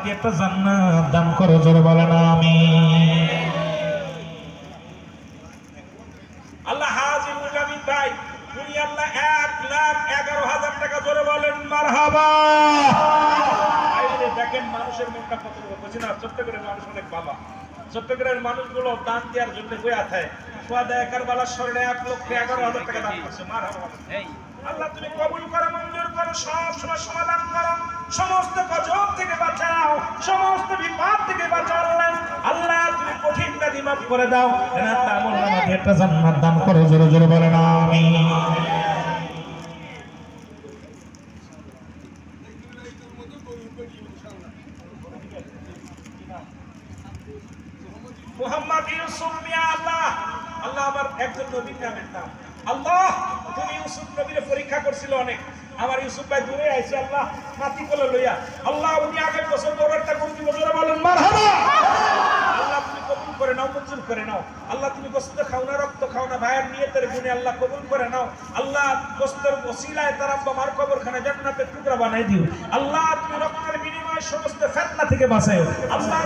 জান্নাতি একটা জান্নাত দান করো, জোরে বলেন আমিন। আল্লাহ হাজী মুজামিন ভাই উনি আল্লাহ 1,11,000 টাকা, জোরে বলেন মারহাবা। দেখেন মানুষের মনটা কত বুঝি না, চট্টগ্রামের মানুষ অনেক ভালো। চট্টগ্রামের মানুষগুলো দান দেওয়ার জন্য বইয়া থাকে। সোয়াদা একারবালার স্মরণে 1,11,000 টাকা দান করছে। মারহাবা। আল্লাহ তুমি কবুল করো, মঞ্জুর করো, সব সময় সমাধান করো, সমস্ত গজব থেকে বাঁচাও, সমস্ত বিপদ থেকে বাঁচাও। আল্লাহ তুমি কঠিন ব্যাধি মাফ করে দাও, আমলনামাতে একটা জান্নাত দান করো, জোরে জোরে বলেন আমিন। মুহাম্মদ ইউসুফ মিয়া আল্লাহ, আল্লাহ আমার একজন নবীর নামের নাম আল্লাহ। তুমি ইউসুফ নবীর পরীক্ষা করছিল অনেক, আমার ইউসুফ ভাই দূরে আইছে আল্লাহ মাটি কোলে লইয়া। আল্লাহ উনি আগের বছর দৌড়টা করতে বছরে বলেন মারহাবা। আল্লাহ তুমি কবুল করে নাও, মঞ্জুর করে নাও। আল্লাহ তুমি গোশত খাও না, রক্ত খাও না, ভাইয়ের নিয়তের গুণে আল্লাহ কবুল করে নাও। আল্লাহ গোশতের ওসিলায় তার আব্বা মার কবরখানে জান্নাতের টুকরা বানাই দিও। আল্লাহ তুমি রক্তের বিনিময়ে সমস্ত ফিতনা থেকে বাঁচাও। আল্লাহ